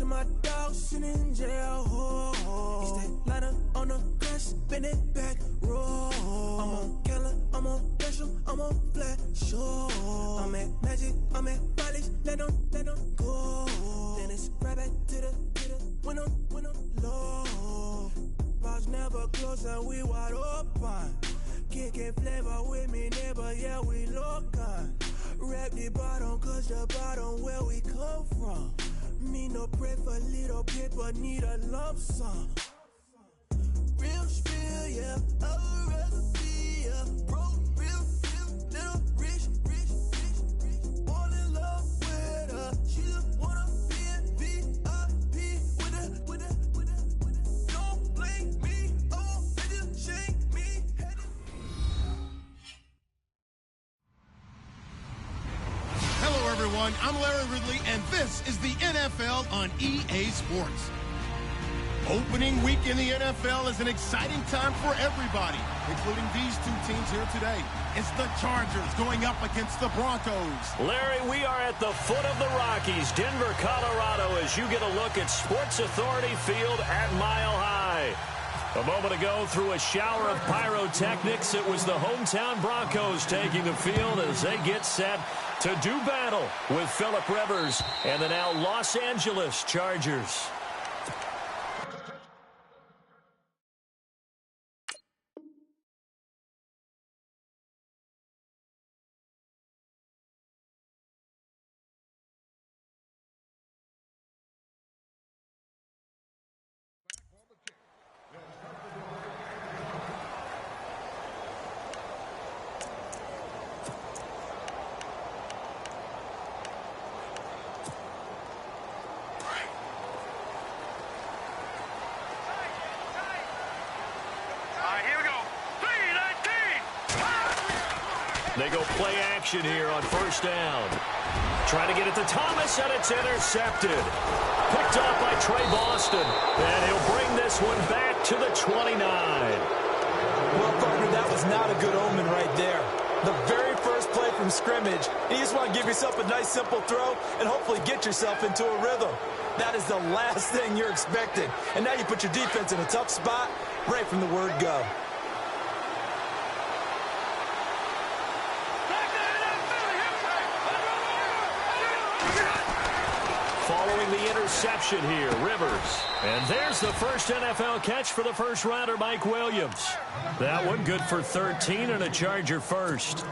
to my dog sitting in jail. He stay lighter on the grass, spin it back, roll. I'm on Keller, I'm on Bishop, I'm on Flat Shore. I'm at Magic, I'm at Follies, let them go. Then it's right back to the window low. Bars never close and we wide open. Kicking flavor with me, neighbor, yeah, we local. Rap the bottom, cause the bottom where we come from. Me no pray for little paper, need a lump sum. Real spill, yeah, I would rather be a broke, real little rich. All in love with her, she just wanna be in VIP with her. Don't blame me, oh, they just shake me. Hello, everyone. I'm Larry Ridley, and this is the NFL on EA Sports. Opening week in the NFL is an exciting time for everybody, including these two teams here today. It's the Chargers going up against the Broncos. Larry, we are at the foot of the Rockies, Denver, Colorado, as you get a look at Sports Authority Field at Mile High. A moment ago, through a shower of pyrotechnics, it was the hometown Broncos taking the field as they get set to do battle with Phillip Rivers and the now Los Angeles Chargers. They go play action here on first down. Trying to get it to Thomas, and it's intercepted. Picked off by Trey Boston, and he'll bring this one back to the 29. Well, partner, that was not a good omen right there. The very first play from scrimmage, you just want to give yourself a nice, simple throw and hopefully get yourself into a rhythm. That is the last thing you're expecting. And now you put your defense in a tough spot right from the word go. Following the interception here, Rivers. And there's the first NFL catch for the first rounder, Mike Williams. That one good for 13 and a Charger first.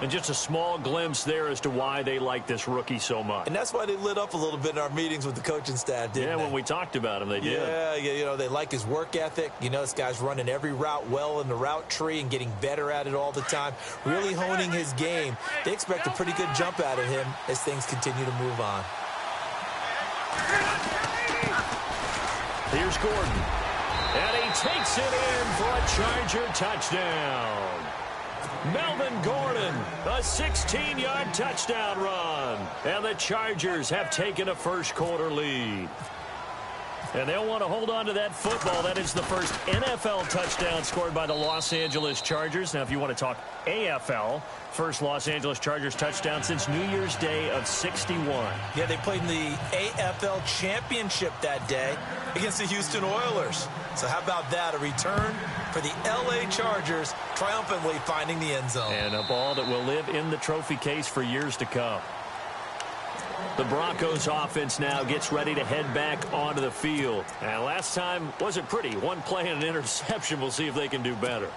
And just a small glimpse there as to why they like this rookie so much. And that's why they lit up a little bit in our meetings with the coaching staff, didn't they? Yeah, when we talked about him, they did. Yeah, you know, they like his work ethic. You know, this guy's running every route well in the route tree and getting better at it all the time, really honing his game. They expect a pretty good jump out of him as things continue to move on. Here's Gordon. And he takes it in for a Charger touchdown. Melvin Gordon, a 16-yard touchdown run. And the Chargers have taken a first-quarter lead. And they'll want to hold on to that football. That is the first NFL touchdown scored by the Los Angeles Chargers. Now, if you want to talk AFL, first Los Angeles Chargers touchdown since New Year's Day of '61. Yeah, they played in the AFL Championship that day against the Houston Oilers. So how about that? A return for the LA Chargers, triumphantly finding the end zone. And a ball that will live in the trophy case for years to come. The Broncos offense now gets ready to head back onto the field. And last time wasn't pretty. One play and an interception. We'll see if they can do better.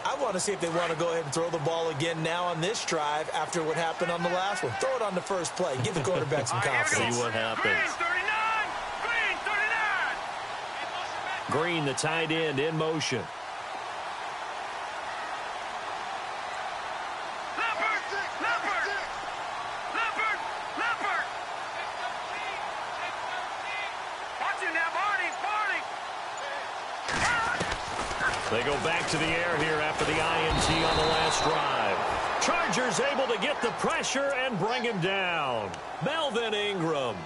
I want to see if they want to go ahead and throw the ball again now on this drive after what happened on the last one. Throw it on the first play. Give the quarterback some confidence. See what happens. Green, the tight end, in motion. They go back to the air here after the INT on the last drive. Chargers able to get the pressure and bring him down. Melvin Ingram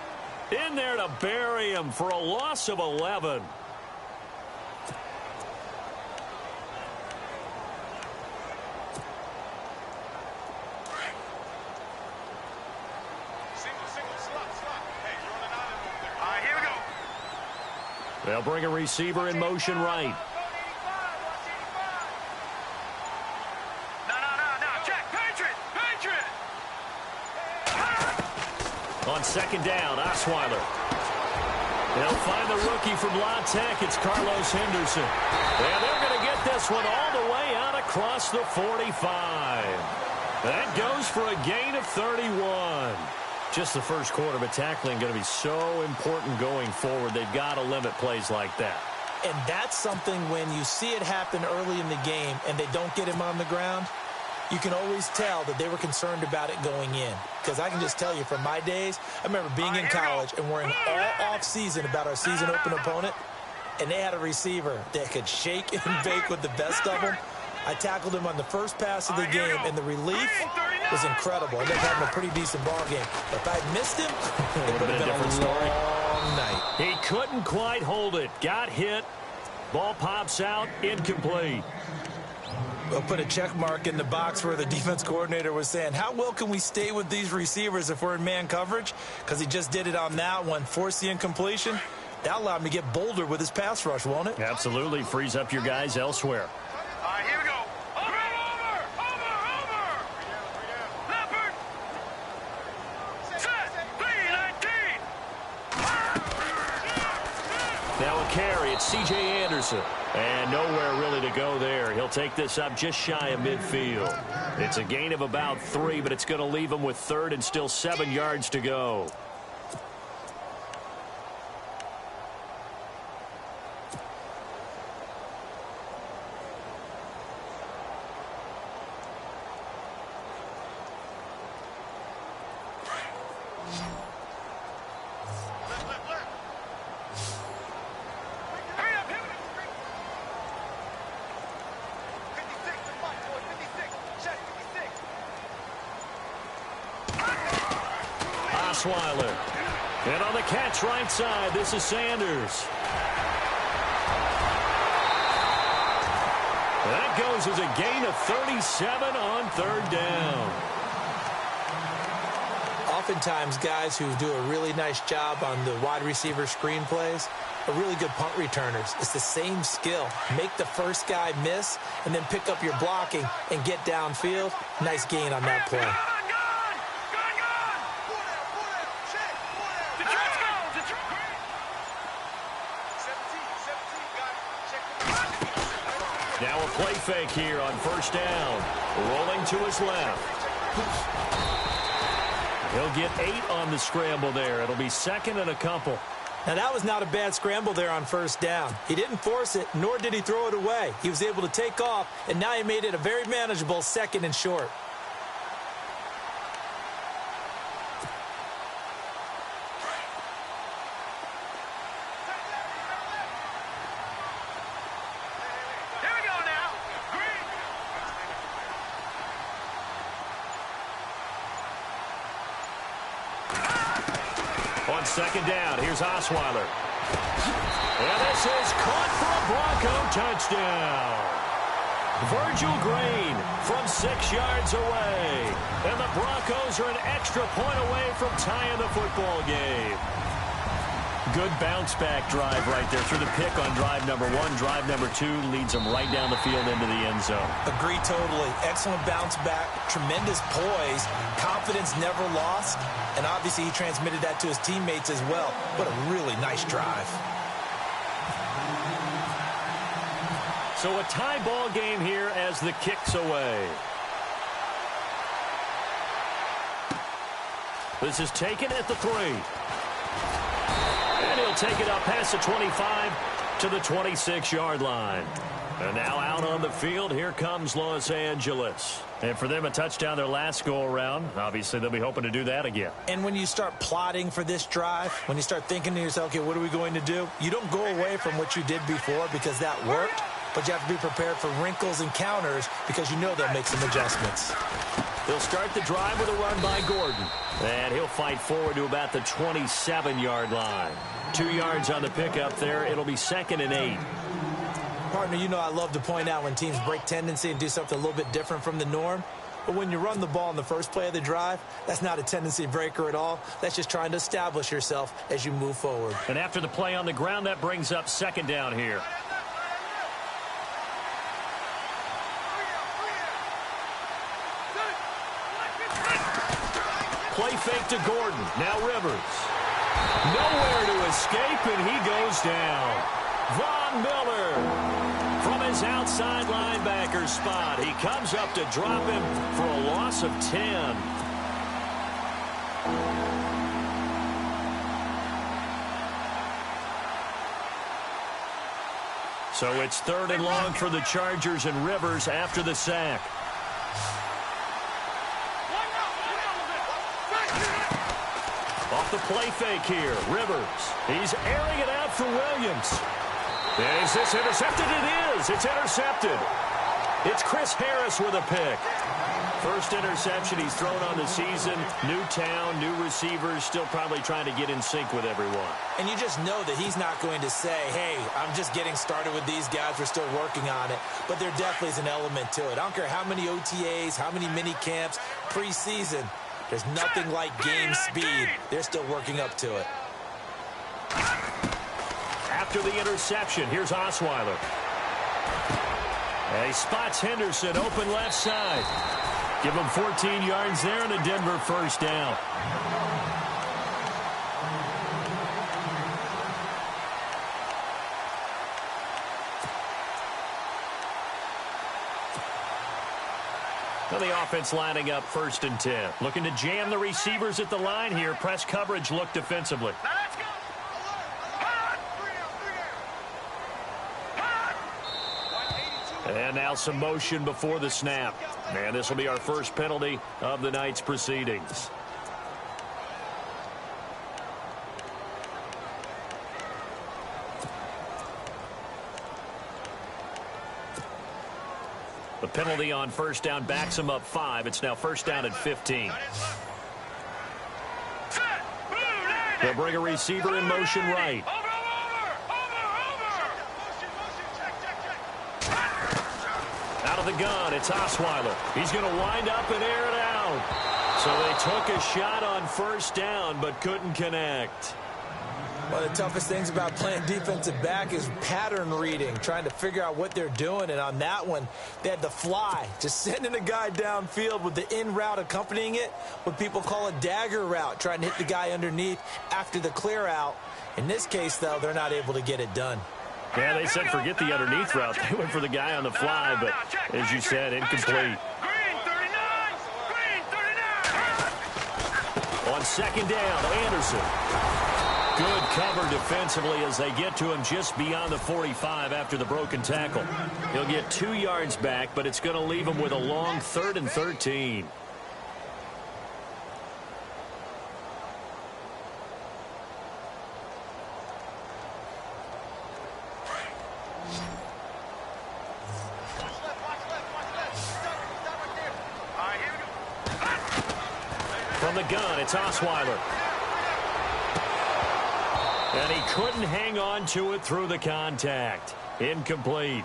in there to bury him for a loss of 11. They'll bring a receiver in motion right. On second down, Osweiler. They'll find the rookie from La Tech. It's Carlos Henderson. And they're going to get this one all the way out across the 45. That goes for a gain of 31. Just the first quarter, but tackling going to be so important going forward. They've got to limit plays like that. And that's something when you see it happen early in the game and they don't get him on the ground, you can always tell that they were concerned about it going in. Because I can just tell you from my days, I remember being in college and worrying all off-season about our season open opponent, and they had a receiver that could shake and bake with the best of them. I tackled him on the first pass of the game, and the relief was incredible. I ended up having a pretty decent ball game. But if I missed him, it would have been a different story. Long night. He couldn't quite hold it. Got hit. Ball pops out. Incomplete. We'll put a check mark in the box where the defense coordinator was saying, how well can we stay with these receivers if we're in man coverage? Because he just did it on that one, forced the incompletion. That allowed him to get bolder with his pass rush, won't it? Absolutely. Frees up your guys elsewhere. All right, here we go. Over. Leopard. Set. 3-19. Now a carry. It's C.J. Anderson. And nowhere really to go there. He'll take this up just shy of midfield. It's a gain of about 3, but it's going to leave him with third and still 7 yards to go. Osweiler. And on the catch right side, this is Sanders. That goes as a gain of 37 on third down. Oftentimes, guys who do a really nice job on the wide receiver screen plays are really good punt returners. It's the same skill. Make the first guy miss and then pick up your blocking and get downfield. Nice gain on that play. Now a play fake here on first down. Rolling to his left. He'll get 8 on the scramble there. It'll be second and a couple. Now, that was not a bad scramble there on first down. He didn't force it, nor did he throw it away. He was able to take off, and now he made it a very manageable second and short. On second down, here's Osweiler. And this is caught for a Bronco touchdown. Virgil Green from 6 yards away. And the Broncos are an extra point away from tying the football game. Good bounce-back drive right there through the pick on drive number 1. Drive number 2 leads them right down the field into the end zone. Agree totally. Excellent bounce back, tremendous poise, confidence never lost, and obviously he transmitted that to his teammates as well. What a really nice drive. So a tie ball game here as the kick's away. This is taken at the 3. And he'll take it up past the 25 to the 26-yard line. And now out on the field, here comes Los Angeles. And for them, a touchdown their last go-around. Obviously, they'll be hoping to do that again. And when you start plotting for this drive, when you start thinking to yourself, okay, what are we going to do? You don't go away from what you did before because that worked, but you have to be prepared for wrinkles and counters because you know they'll make some adjustments. They'll start the drive with a run by Gordon. And he'll fight forward to about the 27-yard line. 2 yards on the pickup there. It'll be second and 8. Partner, you know I love to point out when teams break tendency and do something a little bit different from the norm. But when you run the ball in the first play of the drive, that's not a tendency breaker at all. That's just trying to establish yourself as you move forward. And after the play on the ground, that brings up second down here. Play fake to Gordon. Now Rivers. Nowhere to escape, and he goes down. Von Miller from his outside linebacker spot. He comes up to drop him for a loss of 10. So it's 3rd and long for the Chargers, and Rivers after the sack. Off the play fake here, Rivers. He's airing it out for Williams. Is this intercepted? It is. It's intercepted. It's Chris Harris with a pick. First interception he's thrown on the season. New town, new receivers, still probably trying to get in sync with everyone. And you just know that he's not going to say, hey, I'm just getting started with these guys. We're still working on it. But there definitely is an element to it. I don't care how many OTAs, how many mini camps, preseason. There's nothing like game speed. They're still working up to it. After the interception, here's Osweiler. And he spots Henderson open left side. Give him 14 yards there and a Denver first down. Now the offense lining up 1st and 10. Looking to jam the receivers at the line here. Press coverage look defensively. Let's go. And now some motion before the snap. And this will be our first penalty of the night's proceedings. The penalty on first down backs him up 5. It's now first down at 15. They'll bring a receiver in motion right. Out of the gun, it's Osweiler. He's going to wind up and air it out. So they took a shot on first down but couldn't connect. One of the toughest things about playing defensive back is pattern reading, trying to figure out what they're doing. And on that one, they had the fly, just sending a guy downfield with the in route accompanying it, what people call a dagger route, trying to hit the guy underneath after the clear out. In this case, though, they're not able to get it done. Yeah, they said forget the underneath route. They went for the guy on the fly, but as you said, incomplete. On second down, Anderson. Good cover defensively as they get to him just beyond the 45 after the broken tackle. He'll get 2 yards back, but it's going to leave him with a long 3rd and 13. From the gun, it's Osweiler. And he couldn't hang on to it through the contact. Incomplete.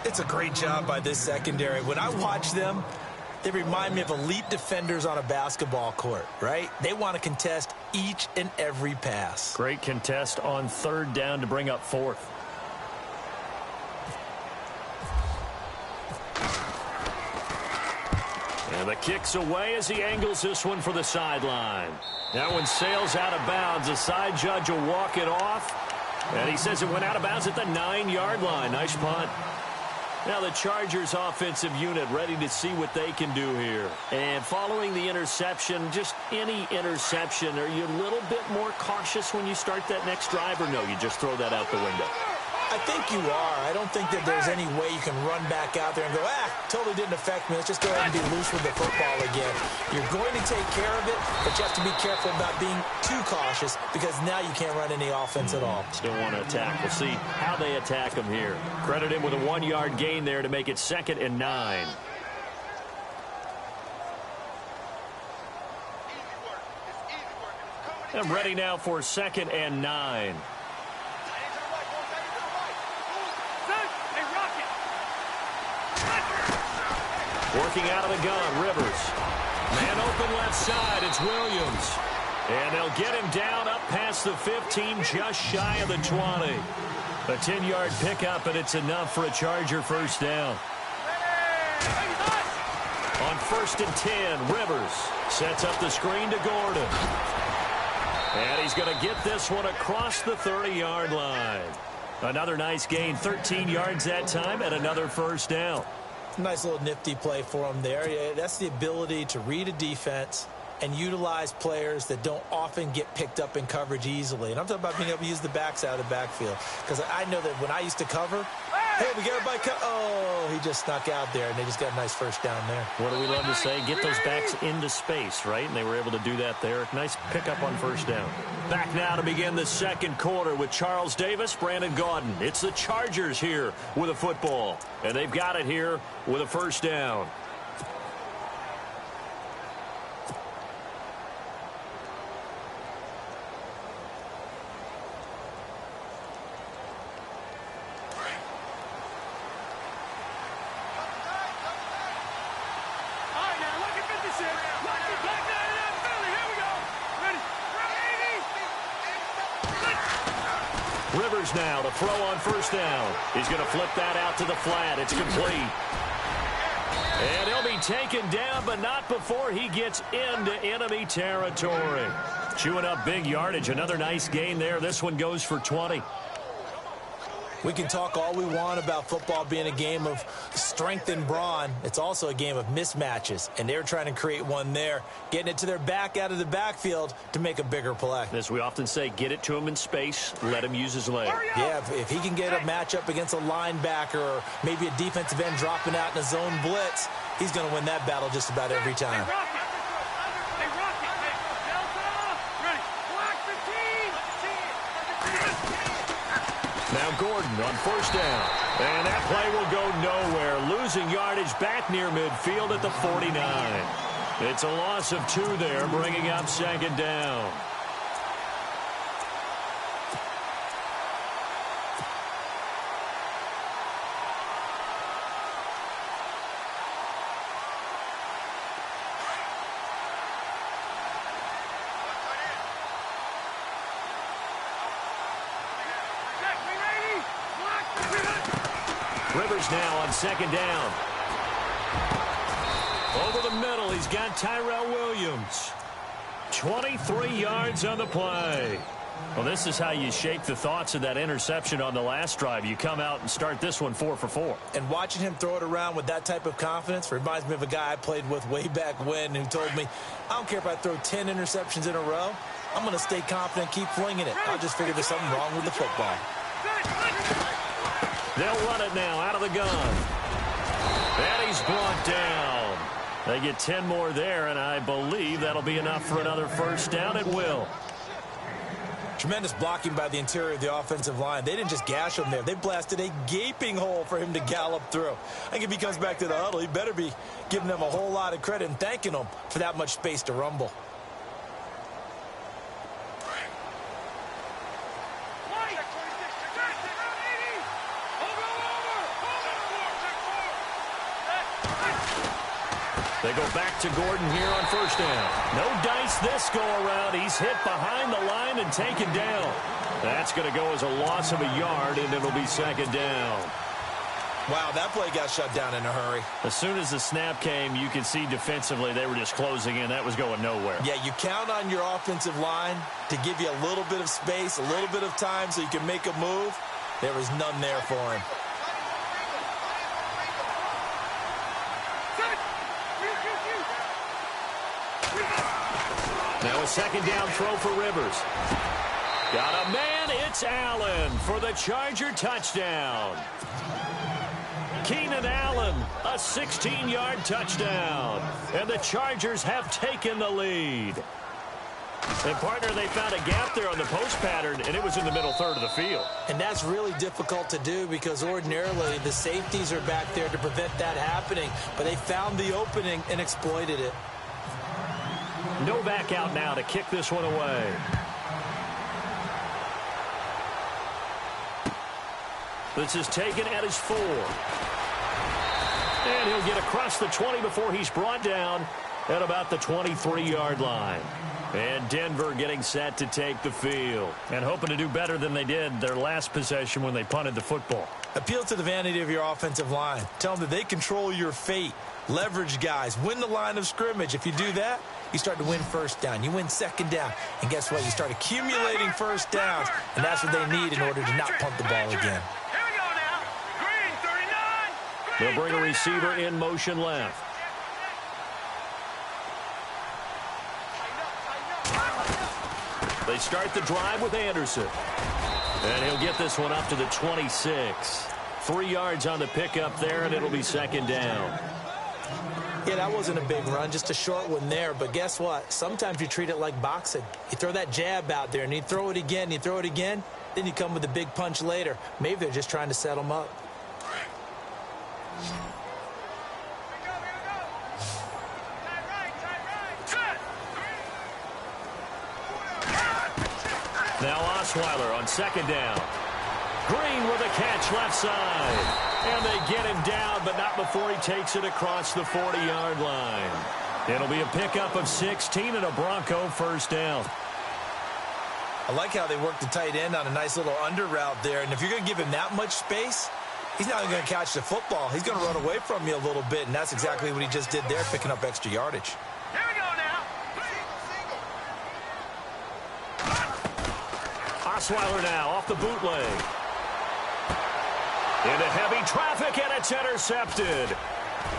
It's a great job by this secondary. When I watch them, they remind me of elite defenders on a basketball court, right? They want to contest each and every pass. Great contest on 3rd down to bring up 4th. And the kick's away as he angles this one for the sideline. That one sails out of bounds. The side judge will walk it off. And he says it went out of bounds at the 9-yard line. Nice punt. Now the Chargers offensive unit ready to see what they can do here. And following the interception, just any interception, are you a little bit more cautious when you start that next drive, or no, you just throw that out the window? I think you are. I don't think that there's any way you can run back out there and go, totally didn't affect me. Let's just go ahead and be loose with the football again. You're going to take care of it, but you have to be careful about being too cautious because now you can't run any offense at all. Still want to attack. We'll see how they attack him here. Credit him with a 1-yard gain there to make it 2nd and 9. I'm ready now for 2nd and 9. Working out of the gun, Rivers. Man open left side, it's Williams. And they'll get him down up past the 15, just shy of the 20. A 10-yard pickup, and it's enough for a Charger first down. On 1st and 10, Rivers sets up the screen to Gordon. And he's going to get this one across the 30-yard line. Another nice gain, 13 yards that time, and another first down. Nice little nifty play for him there. Yeah, that's the ability to read a defense and utilize players that don't often get picked up in coverage easily. And I'm talking about being able to use the backs out of the backfield. Because I know that when I used to cover, hey, we got everybody oh, he just snuck out there, and they just got a nice first down there. What do we love to say? Get those backs into space, right? And they were able to do that there. Nice pickup on first down. Back now to begin the second quarter with Charles Davis, Brandon Gaudin. It's the Chargers here with a football. And they've got it here with a first down. Rivers now to throw on first down. He's going to flip that out to the flat. It's complete. And he'll be taken down, but not before he gets into enemy territory. Chewing up big yardage. Another nice gain there. This one goes for 20. We can talk all we want about football being a game of strength and brawn. It's also a game of mismatches, and they're trying to create one there, getting it to their back out of the backfield to make a bigger play. As we often say, get it to him in space, let him use his leg. Yeah, if he can get a matchup against a linebacker or maybe a defensive end dropping out in a zone blitz, he's going to win that battle just about every time. Now Gordon on first down. And that play will go nowhere. Losing yardage back near midfield at the 49. It's a loss of 2 there, bringing up second down. Rivers now on second down. Over the middle, he's got Tyrell Williams. 23 yards on the play. Well, this is how you shake the thoughts of that interception on the last drive. You come out and start this one 4 for 4. And watching him throw it around with that type of confidence reminds me of a guy I played with way back when who told me, I don't care if I throw 10 interceptions in a row. I'm going to stay confident, keep flinging it. I'll just figure there's something wrong with the football. They'll run it now out of the gun. And he's brought down. They get 10 more there, and I believe that'll be enough for another first down. It will. Tremendous blocking by the interior of the offensive line. They didn't just gash him there. They blasted a gaping hole for him to gallop through. I think if he comes back to the huddle, he better be giving them a whole lot of credit and thanking them for that much space to rumble. They go back to Gordon here on first down. No dice this go-around. He's hit behind the line and taken down. That's going to go as a loss of a yard, and it'll be second down. Wow, that play got shut down in a hurry. As soon as the snap came, you could see defensively they were just closing in. That was going nowhere. Yeah, you count on your offensive line to give you a little bit of space, a little bit of time so you can make a move. There was none there for him. Now a second down throw for Rivers. Got a man, it's Allen for the Charger touchdown. Keenan Allen, a 16-yard touchdown. And the Chargers have taken the lead. And, partner, they found a gap there on the post pattern, and it was in the middle third of the field. And that's really difficult to do because ordinarily the safeties are back there to prevent that happening. But they found the opening and exploited it. Novak out now to kick this one away. This is taken at his 4. And he'll get across the 20 before he's brought down at about the 23-yard line. And Denver getting set to take the field. And hoping to do better than they did their last possession when they punted the football. Appeal to the vanity of your offensive line. Tell them that they control your fate. Leverage guys. Win the line of scrimmage. If you do that, you start to win first down. You win second down. And guess what? You start accumulating first downs. And that's what they need in order to not punt the ball again. Here we go now. Green, 39. They'll bring a receiver in motion left. They start the drive with Anderson. And he'll get this one up to the 26. 3 yards on the pickup there, and it'll be second down. Yeah, that wasn't a big run, just a short one there. But guess what? Sometimes you treat it like boxing. You throw that jab out there, and you throw it again, you throw it again, then you come with a big punch later. Maybe they're just trying to set them up. Now Osweiler on second down. Green with a catch left side. And they get him down, but not before he takes it across the 40-yard line. It'll be a pickup of 16 and a Bronco first down. I like how they work the tight end on a nice little under route there. And if you're going to give him that much space, he's not going to catch the football. He's going to run away from you a little bit, and that's exactly what he just did there, picking up extra yardage. Here we go now. Osweiler now off the bootleg. Into heavy traffic, and it's intercepted.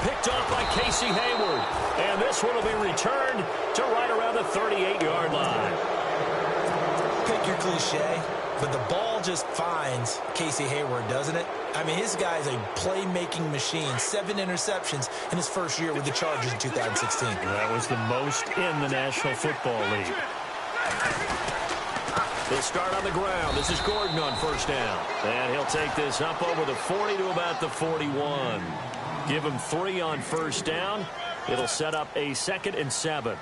Picked off by Casey Hayward. And this one will be returned to right around the 38-yard line. Pick your cliche, but the ball just finds Casey Hayward, doesn't it? I mean, this guy's a playmaking machine. 7 interceptions in his first year with the Chargers in 2016. That was the most in the National Football League. They'll start on the ground. This is Gordon on first down. And he'll take this up over the 40 to about the 41. Give him 3 on first down. It'll set up a 2nd and 7.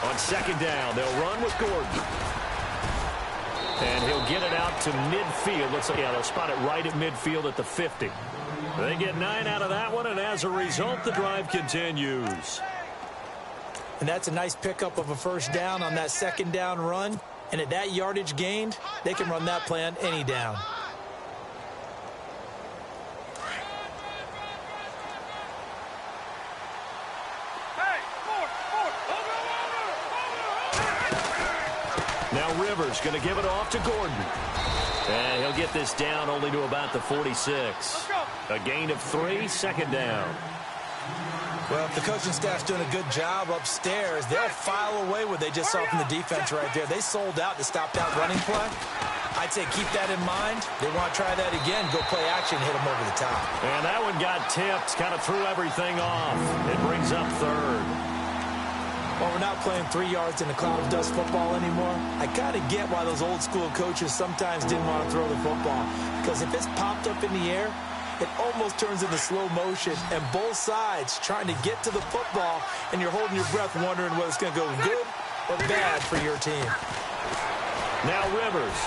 On second down, they'll run with Gordon. And he'll get it out to midfield. Looks like, yeah, they'll spot it right at midfield at the 50. They get 9 out of that one, and as a result, the drive continues. And that's a nice pickup of a first down on that second down run. And at that yardage gained, they can run that play on any down. Now Rivers going to give it off to Gordon. And he'll get this down only to about the 46. A gain of 3, second down. Well, if the coaching staff's doing a good job upstairs, they'll file away what they just saw from the defense right there. They sold out to stop that running play. I'd say keep that in mind. They want to try that again, go play action, hit them over the top. And that one got tipped, kind of threw everything off. It brings up 3rd. Well, we're not playing 3 yards in a cloud of dust football anymore. I kind of get why those old school coaches sometimes didn't want to throw the football. Because if it's popped up in the air, it almost turns into slow motion. And both sides trying to get to the football, and you're holding your breath wondering whether it's going to go good or bad for your team. Now Rivers.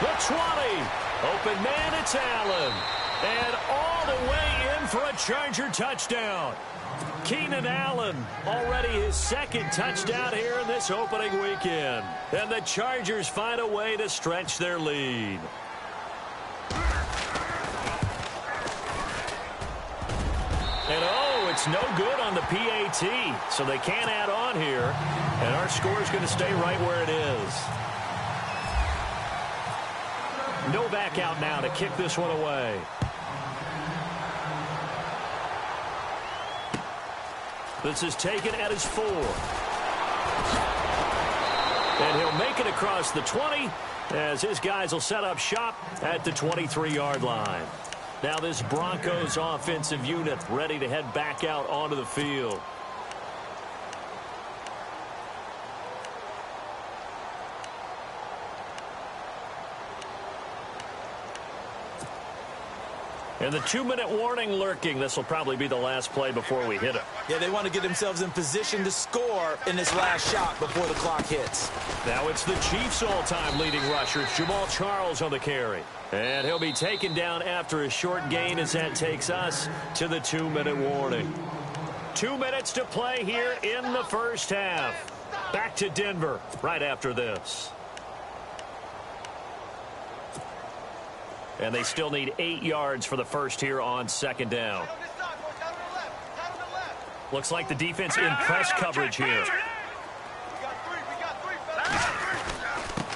The 20. Open man, it's Allen. And all the way in for a Charger touchdown. Keenan Allen, already his 2nd touchdown here in this opening weekend. And the Chargers find a way to stretch their lead. And oh, it's no good on the PAT, so they can't add on here. And our score is going to stay right where it is. Novak out now to kick this one away. This is taken at his 4. And he'll make it across the 20 as his guys will set up shop at the 23-yard line. Now this Broncos offensive unit ready to head back out onto the field. And the 2-minute warning lurking. This will probably be the last play before we hit it. Yeah, they want to get themselves in position to score in this last shot before the clock hits. Now it's the Chiefs' all-time leading rusher, Jamal Charles, on the carry. And he'll be taken down after a short gain as that takes us to the 2-minute warning. 2 minutes to play here in the first half. Back to Denver right after this. And they still need 8 yards for the first here on second down. Looks like the defense in press coverage here.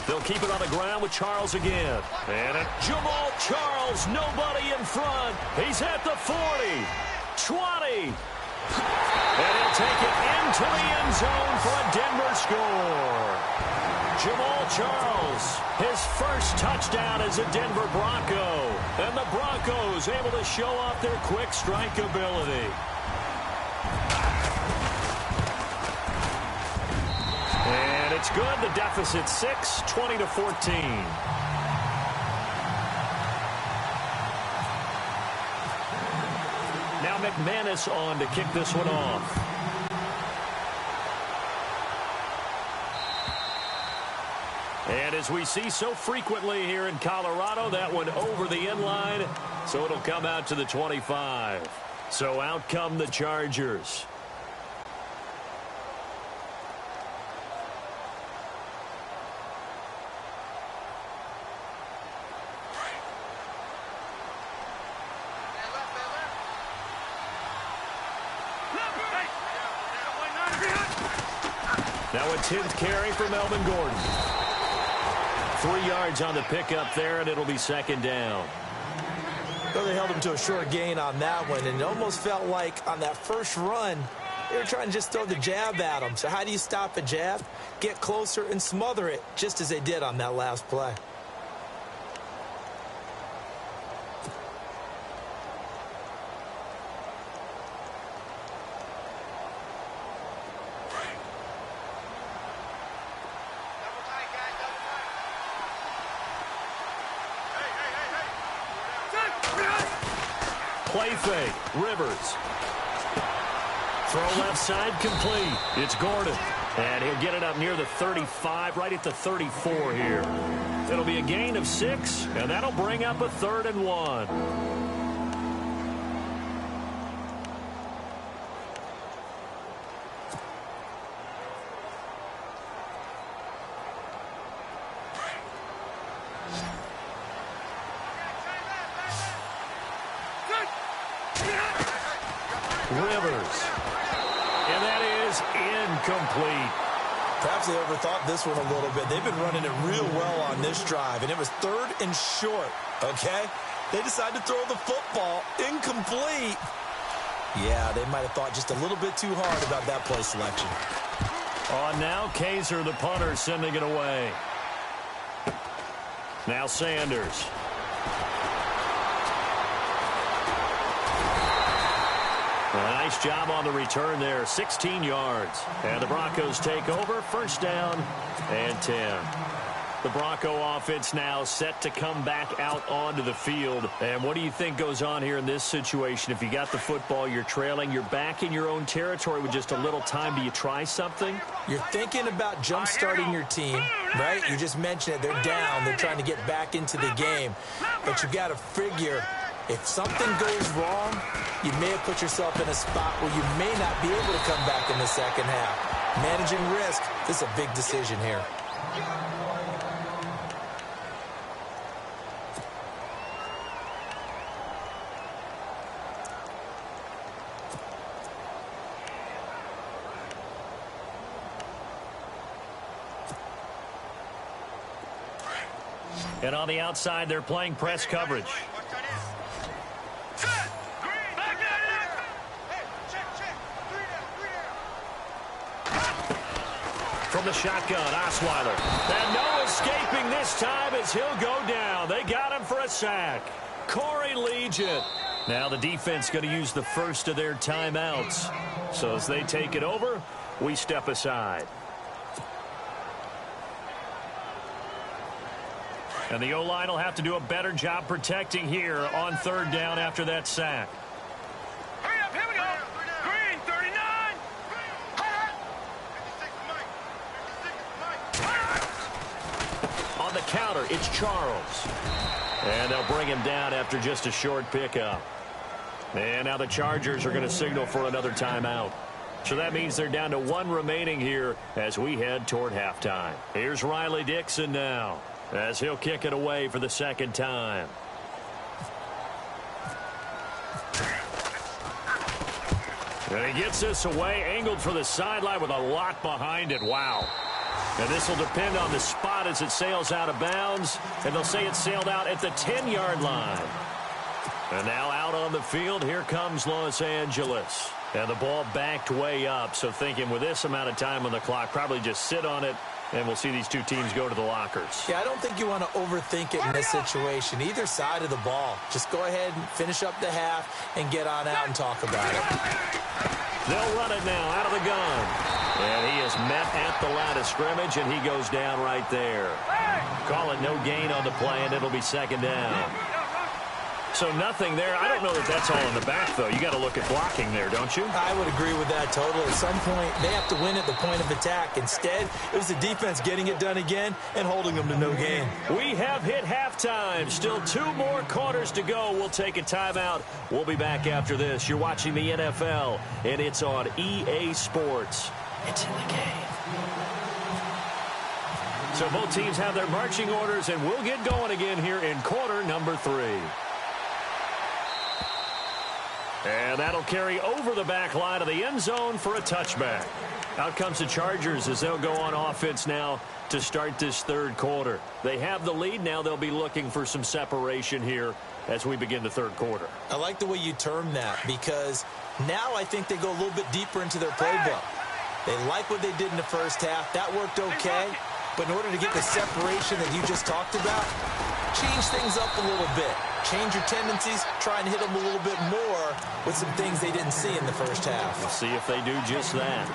They'll keep it on the ground with Charles again. And Jamal Charles, nobody in front. He's at the 40, 20. And he'll take it into the end zone for a Denver score. Jamal Charles, his first touchdown as a Denver Bronco. And the Broncos able to show off their quick strike ability. And it's good. The deficit 6, 20-14. Now McManus on to kick this one off. And as we see so frequently here in Colorado, that one over the end line, so it'll come out to the 25. So out come the Chargers. Now a 10th carry for Melvin Gordon. 3 yards on the pickup there, and it'll be second down. Well, they held him to a short gain on that one, and it almost felt like on that first run, they were trying to just throw the jab at him. So how do you stop a jab? Get closer and smother it, just as they did on that last play. Play fake. Rivers. Throw left side complete. It's Gordon. And he'll get it up near the 35, right at the 34 here. It'll be a gain of 6, and that'll bring up a 3rd and 1. Rivers. And that is incomplete. Perhaps they overthought this one a little bit. They've been running it real well on this drive, and it was 3rd and short, okay? They decided to throw the football incomplete. Yeah, they might have thought just a little bit too hard about that play selection. On now, Kaiser, the punter, sending it away. Now Sanders. Nice job on the return there, 16 yards. And the Broncos take over, first down and 10. The Bronco offense now set to come back out onto the field. And what do you think goes on here in this situation? If you got the football, you're trailing, you're back in your own territory with just a little time. Do you try something? You're thinking about jump-starting your team, right? You just mentioned it. They're down. They're trying to get back into the game. But you got to figure, if something goes wrong, you may have put yourself in a spot where you may not be able to come back in the second half. Managing risk, this is a big decision here. And on the outside, they're playing press coverage. From the shotgun, Osweiler. And no escaping this time as he'll go down. They got him for a sack. Corey Legion. Now the defense going to use the first of their timeouts. So as they take it over, we step aside. And the O-line will have to do a better job protecting here on 3rd down after that sack. Hurry up, here we go. Green, 39. On the counter, it's Charles. And they'll bring him down after just a short pickup. And now the Chargers are going to signal for another timeout. So that means they're down to 1 remaining here as we head toward halftime. Here's Riley Dixon now as he'll kick it away for the 2nd time. And he gets this away, angled for the sideline with a lot behind it. Wow. And this will depend on the spot as it sails out of bounds. And they'll say it sailed out at the 10-yard line. And now out on the field, here comes Los Angeles. And the ball backed way up. So thinking with this amount of time on the clock, probably just sit on it. And we'll see these two teams go to the lockers. Yeah, I don't think you want to overthink it in this situation. Either side of the ball. Just go ahead and finish up the half and get on out and talk about it. They'll run it now out of the gun. And he is met at the line of scrimmage, and he goes down right there. Call it no gain on the play, and it'll be 2nd down. So nothing there. I don't know that that's all in the back, though. You got to look at blocking there, don't you? I would agree with that totally. At some point, they have to win at the point of attack. Instead, it was the defense getting it done again and holding them to no gain. We have hit halftime. Still 2 more quarters to go. We'll take a timeout. We'll be back after this. You're watching the NFL, and it's on EA Sports. It's in the game. So both teams have their marching orders, and we'll get going again here in quarter number 3. And that'll carry over the back line of the end zone for a touchback. Out comes the Chargers as they'll go on offense now to start this 3rd quarter. They have the lead. Now they'll be looking for some separation here as we begin the 3rd quarter. I like the way you term that because now I think they go a little bit deeper into their playbook. They like what they did in the first half. That worked okay. But in order to get the separation that you just talked about, change things up a little bit. Change your tendencies, try and hit them a little bit more with some things they didn't see in the first half. We'll see if they do just that.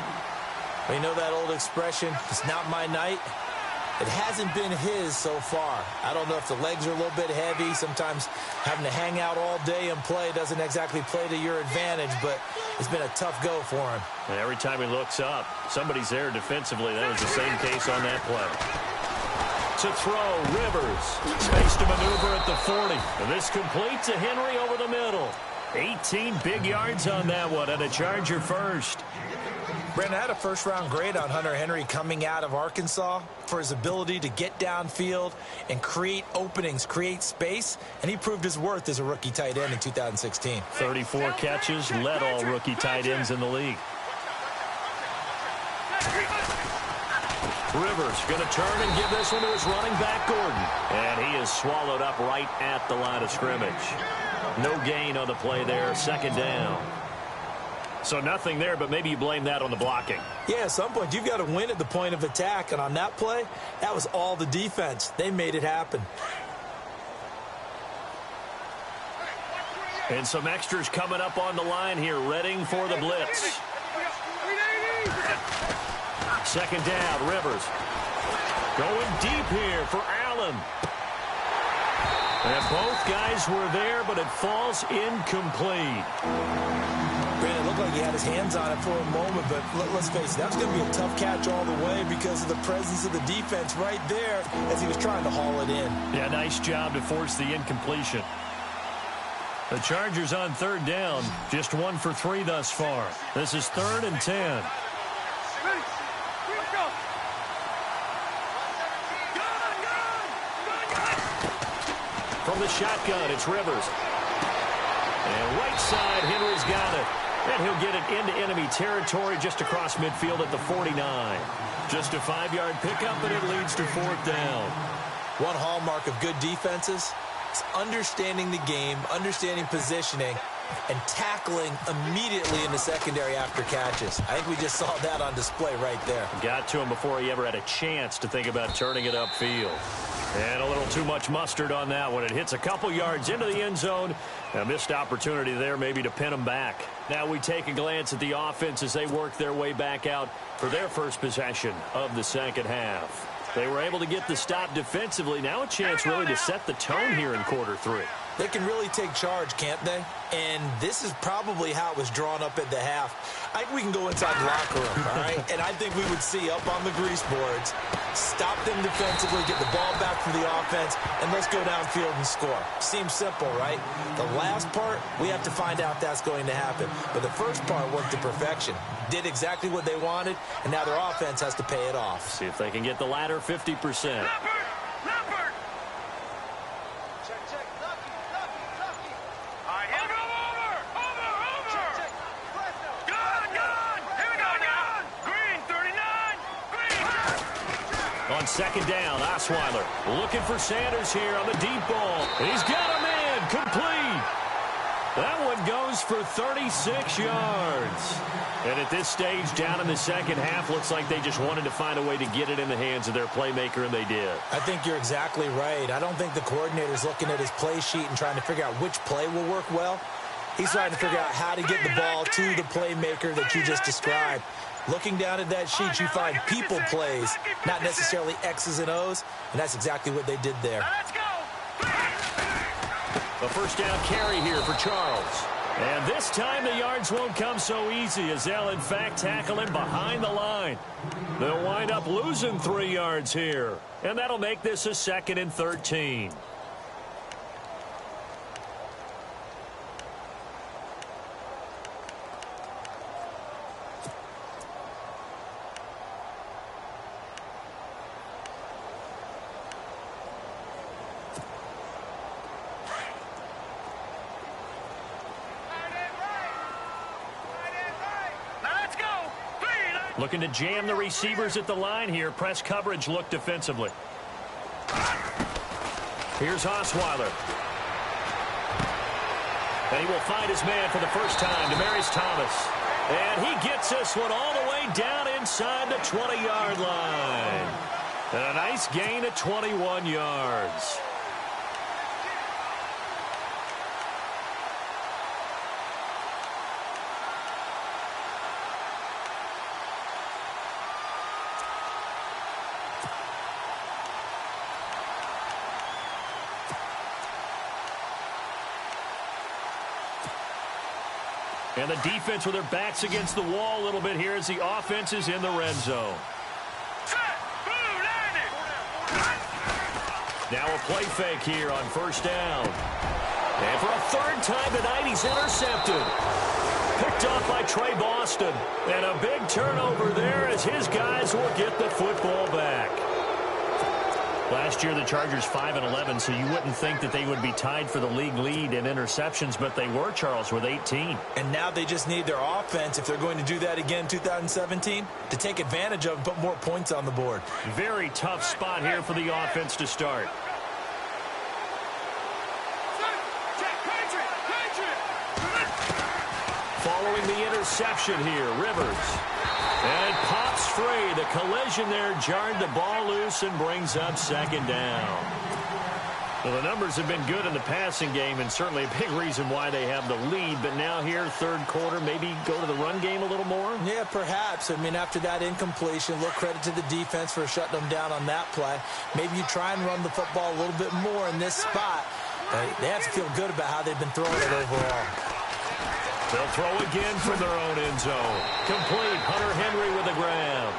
Well, you know that old expression, it's not my night? It hasn't been his so far. I don't know if the legs are a little bit heavy. Sometimes having to hang out all day and play doesn't exactly play to your advantage, but it's been a tough go for him. And every time he looks up, somebody's there defensively. That was the same case on that play. To throw, Rivers. Space to maneuver at the 40. And this complete to Henry over the middle. 18 big yards on that one, and a Charger first. Brandon, I had a first-round grade on Hunter Henry coming out of Arkansas for his ability to get downfield and create openings, create space, and he proved his worth as a rookie tight end in 2016. 34 catches, led all rookie tight ends in the league. Rivers going to turn and give this one to his running back, Gordon. And he is swallowed up right at the line of scrimmage. No gain on the play there, 2nd down. So nothing there, but maybe you blame that on the blocking. Yeah, at some point you've got to win at the point of attack. And on that play, that was all the defense. They made it happen. And some extras coming up on the line here, readying for the blitz. 2nd down, Rivers. Going deep here for Allen. And both guys were there, but it falls incomplete. Brandon, it looked like he had his hands on it for a moment, but let's face it, that was going to be a tough catch all the way because of the presence of the defense right there as he was trying to haul it in. Yeah, nice job to force the incompletion. The Chargers on 3rd down, just 1 for 3 thus far. This is 3rd and 10. From the shotgun, it's Rivers. And right side, Henry's got it. And he'll get it into enemy territory just across midfield at the 49. Just a 5-yard pickup, and it leads to 4th down. One hallmark of good defenses is understanding the game, understanding positioning, and tackling immediately in the secondary after catches. I think we just saw that on display right there. Got to him before he ever had a chance to think about turning it upfield. And a little too much mustard on that one. It hits a couple yards into the end zone. A missed opportunity there maybe to pin them back. Now we take a glance at the offense as they work their way back out for their first possession of the 2nd half. They were able to get the stop defensively. Now a chance really to set the tone here in quarter 3. They can really take charge, can't they? And this is probably how it was drawn up at the half. I think we can go inside the locker room, all right? And I think we would see up on the grease boards, stop them defensively, get the ball back for the offense, and let's go downfield and score. Seems simple, right? The last part, we have to find out if that's going to happen. But the first part worked to perfection. Did exactly what they wanted, and now their offense has to pay it off. See if they can get the latter 50%. On second down, Osweiler looking for Sanders here on the deep ball. He's got him in, complete. That one goes for 36 yards. And at this stage, down in the second half, looks like they just wanted to find a way to get it in the hands of their playmaker, and they did. I think you're exactly right. I don't think the coordinator's looking at his play sheet and trying to figure out which play will work well. He's trying to figure out how to get the ball to the playmaker that you just described. Looking down at that sheet, you find people plays, not necessarily X's and O's, and that's exactly what they did there. A first down carry here for Charles. And this time the yards won't come so easy as they'll, in fact, tackle him behind the line. They'll wind up losing 3 yards here, and that'll make this a 2nd and 13. Looking to jam the receivers at the line here. Press coverage look defensively. Here's Osweiler. And he will find his man for the first time, Demaryius Thomas. And he gets this one all the way down inside the 20-yard line. And a nice gain of 21 yards. And the defense with their backs against the wall a little bit here as the offense is in the red zone. Now a play fake here on first down. And for a third time tonight, he's intercepted. Picked off by Trey Boston. And a big turnover there as his guys will get the football back. Last year, the Chargers 5-11, so you wouldn't think that they would be tied for the league lead in interceptions, but they were, Charles, with 18. And now they just need their offense, if they're going to do that again in 2017, to take advantage of and put more points on the board. Very tough spot here for the offense to start. Following the interception here, Rivers. And pops free. The collision there jarred the ball loose and brings up second down. Well, the numbers have been good in the passing game and certainly a big reason why they have the lead. But now here, third quarter, maybe go to the run game a little more? Yeah, perhaps. I mean, after that incompletion, look, credit to the defense for shutting them down on that play. Maybe you try and run the football a little bit more in this spot. They have to feel good about how they've been throwing it overall. They'll throw again from their own end zone. Complete. Hunter Henry with the grab.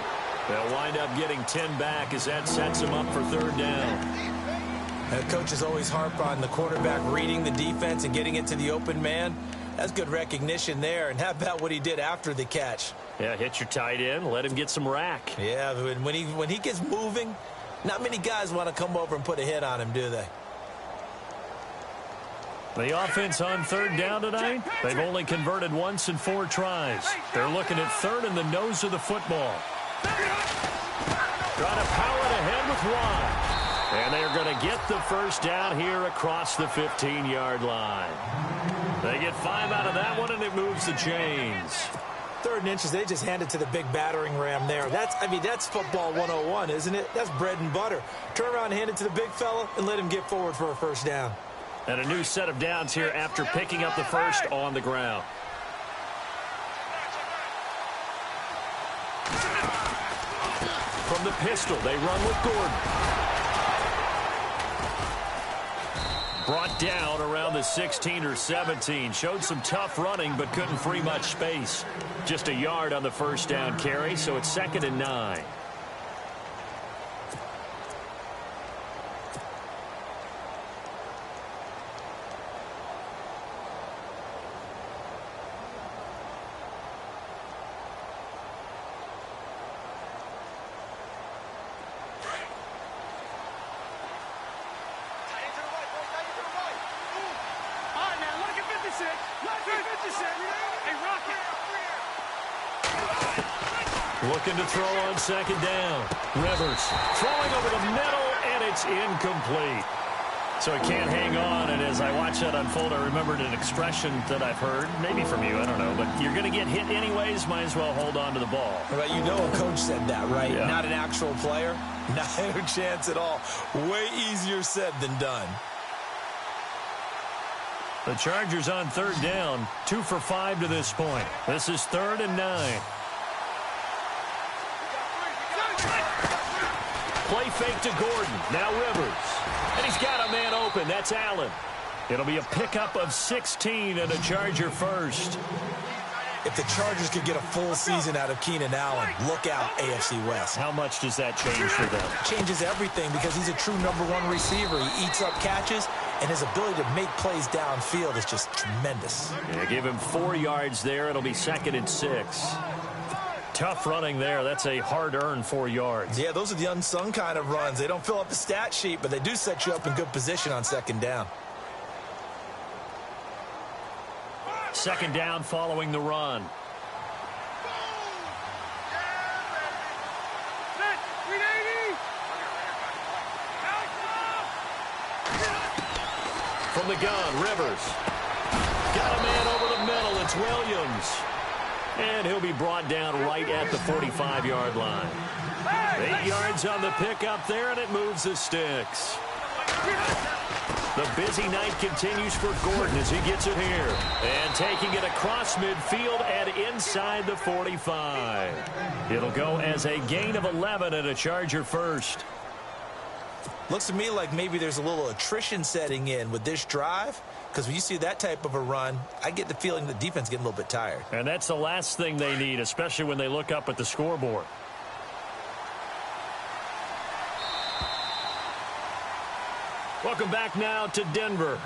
They'll wind up getting 10 back as that sets them up for third down. Coaches always harp on the quarterback reading the defense and getting it to the open man. That's good recognition there. And how about what he did after the catch? Yeah, hit your tight end. Let him get some rack. Yeah, when he gets moving, not many guys want to come over and put a hit on him, do they? The offense on third down tonight, they've only converted once in 4 tries. They're looking at third in the nose of the football. Trying to power it ahead with Watt. And they're going to get the first down here across the 15-yard line. They get 5 out of that one, and it moves the chains. 3rd and inches, they just hand it to the big battering ram there. That's football 101, isn't it? That's bread and butter. Turn around and hand it to the big fella and let him get forward for a first down. And a new set of downs here after picking up the first on the ground. from the pistol. They run with Gordon. Brought down around the 16 or 17. Showed some tough running, but couldn't free much space. Just a yard on the first down carry, so it's 2nd and 9. Looking to throw on 2nd down. Rivers throwing over the middle, and it's incomplete. So he can't hang on, and as I watch that unfold, I remembered an expression that I've heard, maybe from you, I don't know, but you're going to get hit anyways, might as well hold on to the ball. Right, you know a coach said that, right? Yeah. Not an actual player. Not a chance at all. Way easier said than done. The Chargers on 3rd down, 2 for 5 to this point. This is 3rd and 9. Play fake to Gordon. Now Rivers. And he's got a man open. That's Allen. It'll be a pickup of 16 and a Charger first. If the Chargers could get a full season out of Keenan Allen, look out, AFC West. How much does that change for them? Changes everything because he's a true #1 receiver. He eats up catches, and his ability to make plays downfield is just tremendous. Yeah, give him 4 yards there. It'll be 2nd and 6. Tough running there. That's a hard-earned 4 yards. Yeah, those are the unsung kind of runs. They don't fill up the stat sheet, but they do set you up in good position on 2nd down. 2nd down following the run. From the gun, Rivers. Got a man over the middle. It's Williams. And he'll be brought down right at the 45-yard line. 8 yards on the pickup there, and it moves the sticks. The busy night continues for Gordon as he gets it here. And taking it across midfield and inside the 45. It'll go as a gain of 11 and a Charger first. Looks to me like maybe there's a little attrition setting in with this drive, because when you see that type of a run, I get the feeling the defense getting a little bit tired. And that's the last thing they need, especially when they look up at the scoreboard. Welcome back now to Denver.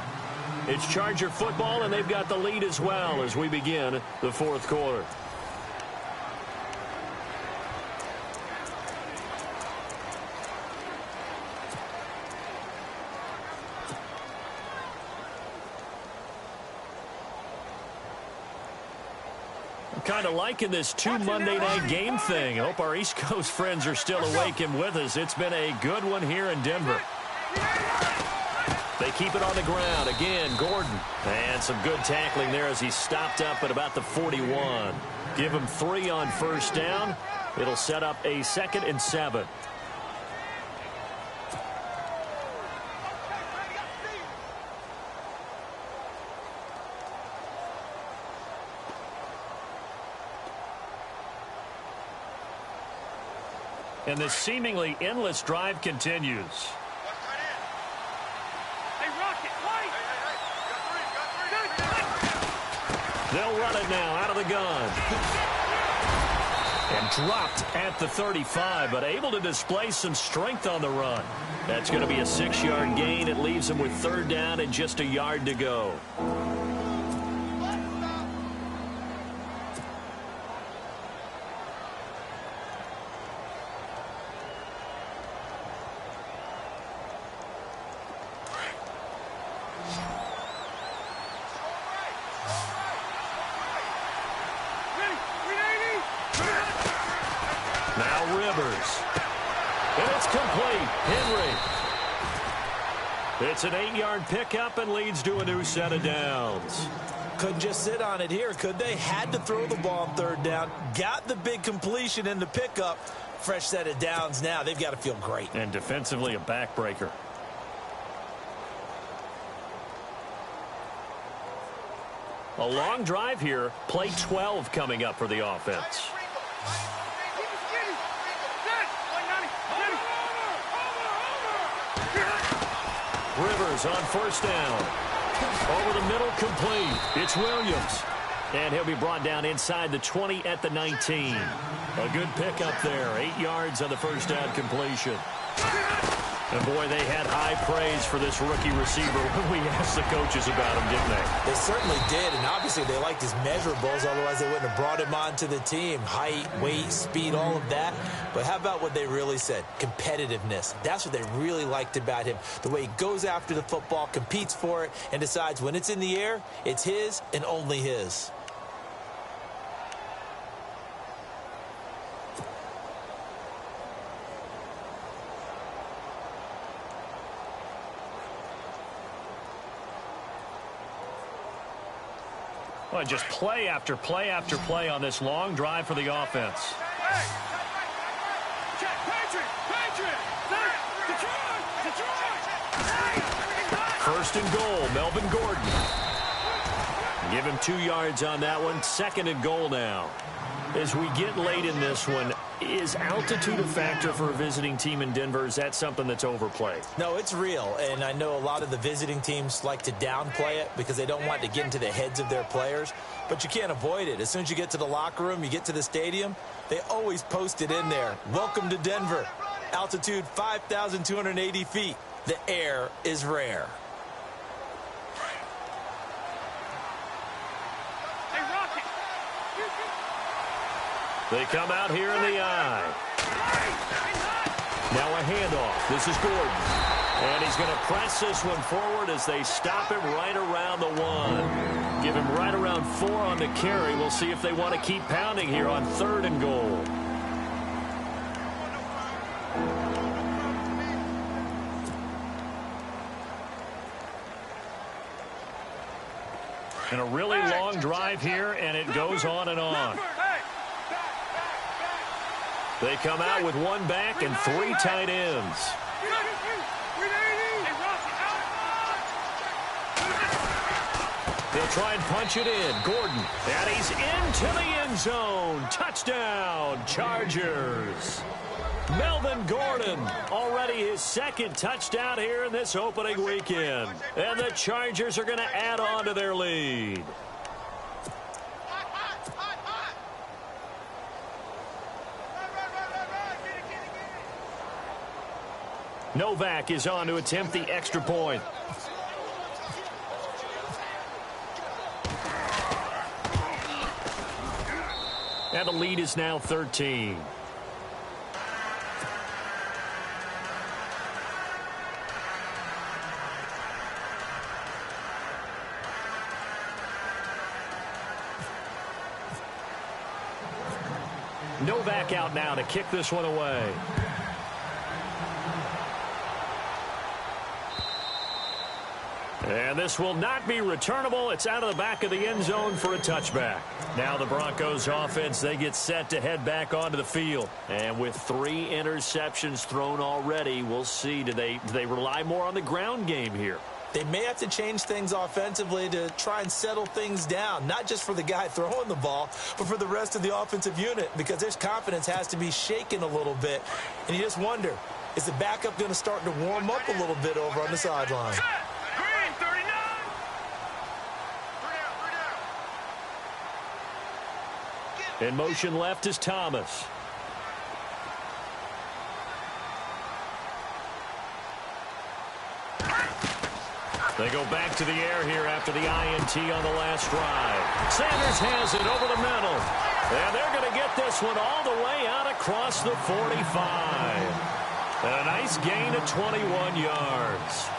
It's Charger football, and they've got the lead as well as we begin the 4th quarter. Kind of liking this 2 Monday night game thing. I hope our East Coast friends are still awake and with us. It's been a good one here in Denver. They keep it on the ground. Again, Gordon. And some good tackling there as he stopped up at about the 41. Give him 3 on 1st down. It'll set up a 2nd and 7. And this seemingly endless drive continues. They'll run it now out of the gun. And dropped at the 35, but able to display some strength on the run. That's going to be a 6-yard gain. It leaves him with 3rd down and just a yard to go. Now Rivers. And it's complete. Henry. It's an 8-yard pickup and leads to a new set of downs. Couldn't just sit on it here, could they? Had to throw the ball on 3rd down. Got the big completion in the pickup. Fresh set of downs now. They've got to feel great. And defensively a backbreaker. A long drive here. Play 12 coming up for the offense. Rivers on first down. Over the middle, complete. It's Williams. And he'll be brought down inside the 20 at the 19. A good pickup there. 8 yards on the first down completion. And, boy, they had high praise for this rookie receiver when we asked the coaches about him, didn't they? They certainly did, and obviously they liked his measurables. Otherwise, they wouldn't have brought him onto the team. Height, weight, speed, all of that. But how about what they really said? Competitiveness. That's what they really liked about him. The way he goes after the football, competes for it, and decides when it's in the air, it's his and only his. Well, just play after play after play on this long drive for the offense. First and goal, Melvin Gordon. Give him 2 yards on that one. Second and goal now. As we get late in this one, is altitude a factor for a visiting team in Denver? Is that something that's overplayed? No, it's real, and I know a lot of the visiting teams like to downplay it because they don't want to get into the heads of their players, but you can't avoid it. As soon as you get to the locker room, you get to the stadium, they always post it in there. Welcome to Denver. Altitude 5,280 feet. The air is rare. They come out here in the eye. Now a handoff. This is Gordon. And he's going to press this one forward as they stop him right around the 1. Give him right around 4 on the carry. We'll see if they want to keep pounding here on 3rd and goal. And a really long drive here, and it goes on and on. They come out with 1 back and 3 tight ends. They'll try and punch it in. Gordon, and he's into the end zone. Touchdown, Chargers. Melvin Gordon, already his 2nd touchdown here in this opening weekend. And the Chargers are going to add on to their lead. Novak is on to attempt the extra point. And the lead is now 13. Novak out now to kick this one away. And this will not be returnable. It's out of the back of the end zone for a touchback. Now the Broncos offense, they get set to head back onto the field. And with 3 interceptions thrown already, we'll see. Do they rely more on the ground game here? They may have to change things offensively to try and settle things down, not just for the guy throwing the ball, but for the rest of the offensive unit, because his confidence has to be shaken a little bit. And you just wonder, is the backup going to start to warm up a little bit over on the sideline? In motion left is Thomas. They go back to the air here after the INT on the last drive. Sanders has it over the middle. And they're going to get this one all the way out across the 45. And a nice gain of 21 yards.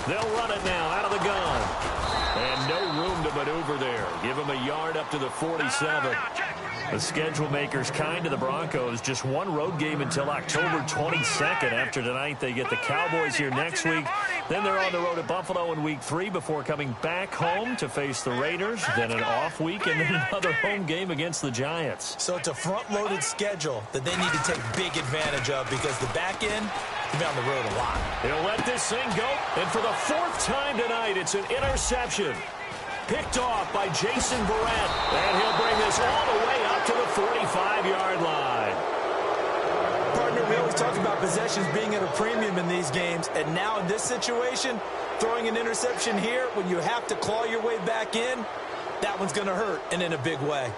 They'll run it now out of the gun. And no room to maneuver there. Give him a yard up to the 47. The schedule makers kind to the Broncos. Just 1 road game until October 22nd. After tonight, they get the Cowboys here next week. Then they're on the road at Buffalo in Week 3 before coming back home to face the Raiders, then an off week, and then another home game against the Giants. So it's a front-loaded schedule that they need to take big advantage of because the back end can be on the road a lot. He'll let this thing go, and for the 4th time tonight, it's an interception. Picked off by Jason Verrett, and he'll bring this all the way up to the 45-yard line. Partner, we always talk about possessions being at a premium in these games, and now in this situation, throwing an interception here when you have to claw your way back in, that one's going to hurt, and in a big way.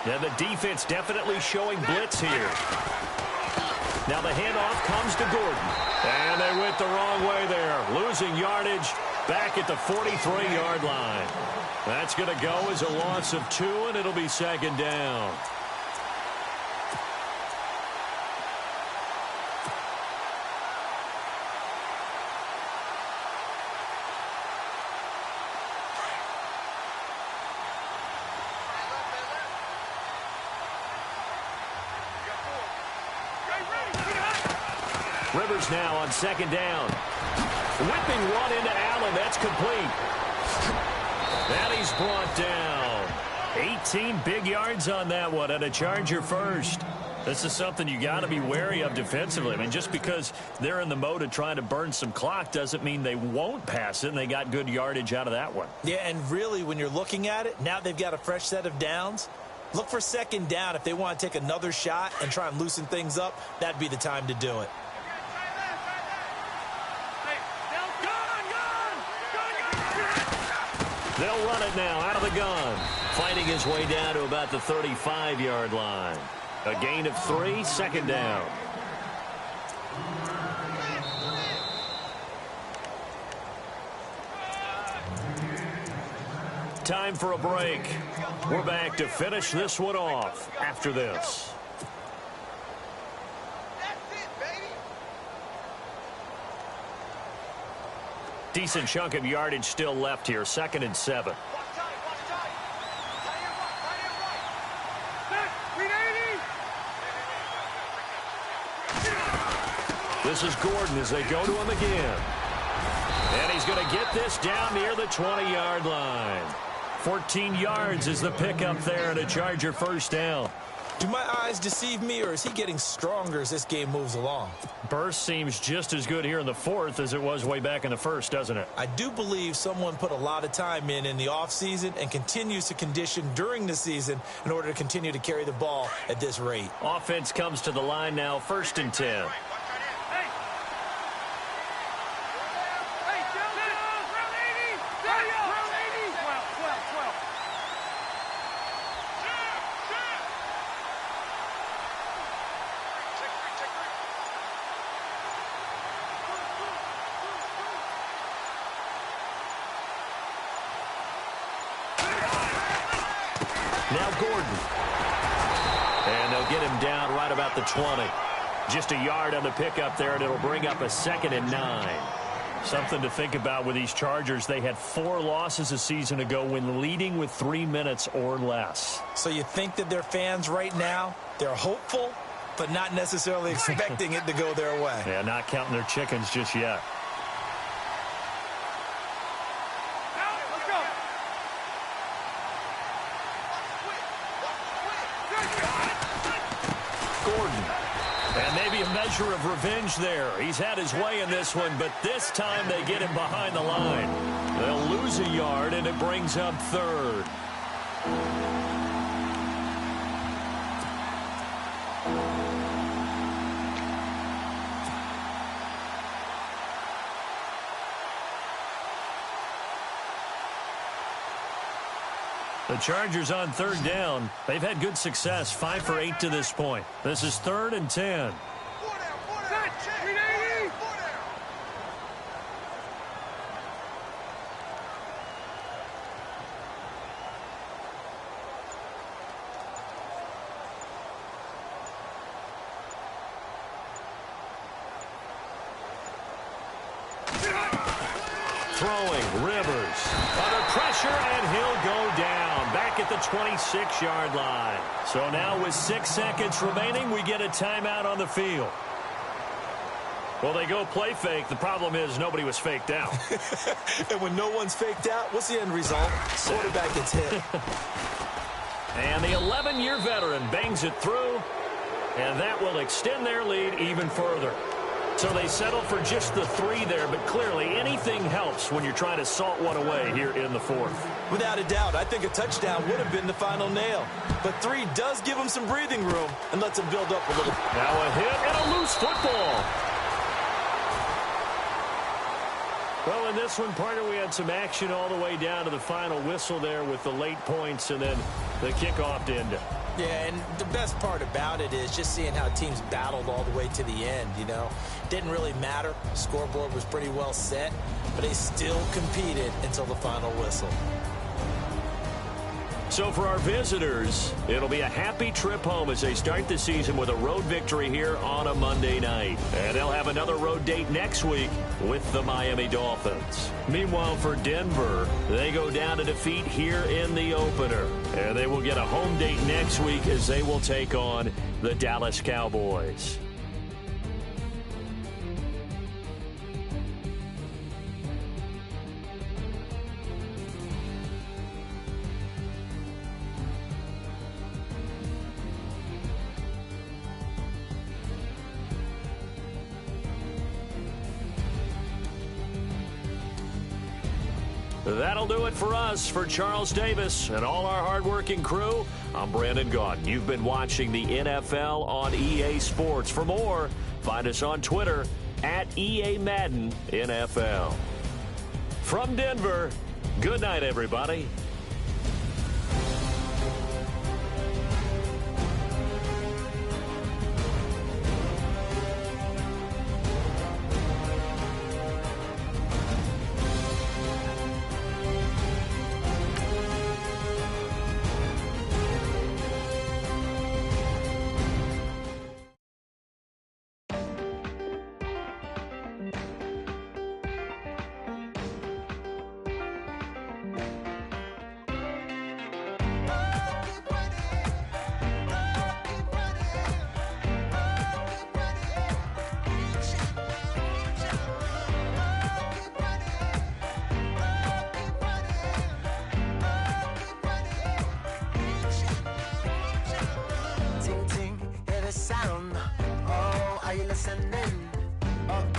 Yeah, the defense definitely showing blitz here. Now the handoff comes to Gordon. And they went the wrong way there. Losing yardage back at the 43-yard line. That's going to go as a loss of 2, and it'll be 2nd down. Rivers now on 2nd down. Whipping one into Allen. That's complete. And he's brought down. 18 big yards on that one, and a Charger first. This is something you got to be wary of defensively. I mean, just because they're in the mode of trying to burn some clock doesn't mean they won't pass it, and they got good yardage out of that one. Yeah, and really, when you're looking at it, now they've got a fresh set of downs. Look for 2nd down. If they want to take another shot and try and loosen things up, that'd be the time to do it. They'll run it now out of the gun. Fighting his way down to about the 35-yard line. A gain of 3, 2nd down. Time for a break. We're back to finish this one off after this. Decent chunk of yardage still left here. 2nd and 7. This is Gordon as they go to him again. And he's going to get this down near the 20-yard line. 14 yards is the pickup there and a Charger first down. Do my eyes deceive me, or is he getting stronger as this game moves along? Burst seems just as good here in the 4th as it was way back in the 1st, doesn't it? I do believe someone put a lot of time in the offseason and continues to condition during the season in order to continue to carry the ball at this rate. Offense comes to the line now, 1st and 10. Now Gordon. And they'll get him down right about the 20. Just a yard on the pickup there, and it'll bring up a 2nd and 9. Something to think about with these Chargers. They had 4 losses a season ago when leading with 3 minutes or less. So you think that their fans right now, they're hopeful, but not necessarily expecting it to go their way. Yeah, not counting their chickens just yet. And maybe a measure of revenge there. He's had his way in this one, but this time they get him behind the line. They'll lose a yard, and it brings up 3rd. The Chargers on 3rd down. They've had good success, 5 for 8 to this point. This is 3rd and 10. Throwing, Rivers under pressure, and he'll go down. Back back at the 26-yard line. So now with 6 seconds remaining, we get a timeout on the field. Well, they go play fake. The problem is nobody was faked out. And when no one's faked out, what's the end result? Quarterback gets hit. And the 11-year veteran bangs it through, and that will extend their lead even further. So they settle for just the 3 there, but clearly anything helps when you're trying to salt one away here in the 4th. Without a doubt, I think a touchdown would have been the final nail. But 3 does give them some breathing room and lets them build up a little. Now a hit and a loose football. Well, in this one, partner, we had some action all the way down to the final whistle there with the late points and then the kickoff to end it. Yeah, and the best part about it is just seeing how teams battled all the way to the end, you know. Didn't really matter. Scoreboard was pretty well set, but they still competed until the final whistle. So for our visitors, it'll be a happy trip home as they start the season with a road victory here on a Monday night. And they'll have another road date next week with the Miami Dolphins. Meanwhile, for Denver, they go down to defeat here in the opener. And they will get a home date next week as they will take on the Dallas Cowboys. That'll do it for us. For Charles Davis and all our hardworking crew, I'm Brandon Gaudin. You've been watching the NFL on EA Sports. For more, find us on Twitter at EA Madden NFL. From Denver, good night, everybody.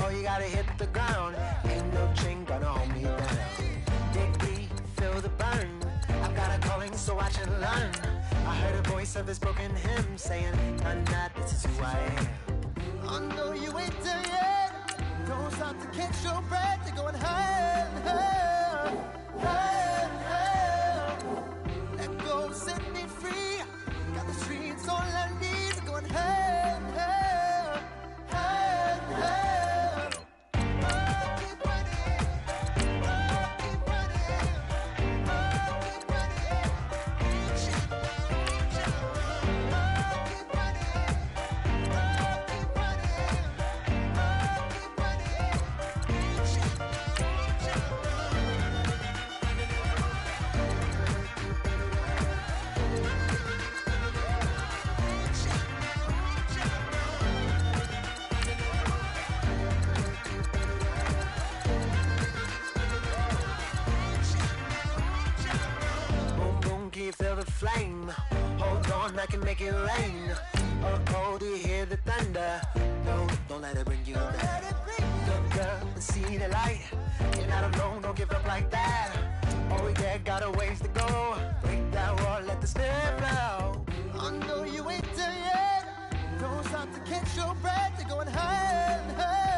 Oh, you gotta hit the ground. Ain't no chain gonna hold me down. Dig deep, feel the burn. I've got a calling, so watch and learn. I heard a voice of this broken hymn saying, "None that this is who I am." I know you ain't there yet. Don't stop to catch your breath. You're going higher, higher, higher, higher. Let go, set me free. Got the streets all I need. Going higher, higher, higher, higher. Feel the flame. Hold on, I can make it rain. Oh, do you hear the thunder? No, don't let it bring you down. Look up and see the light. You're not alone, don't give up like that. Oh yeah, got a ways to go. Break that wall, let the spirit flow. I know you ain't there yet. Don't stop to catch your breath. You're going higher and higher.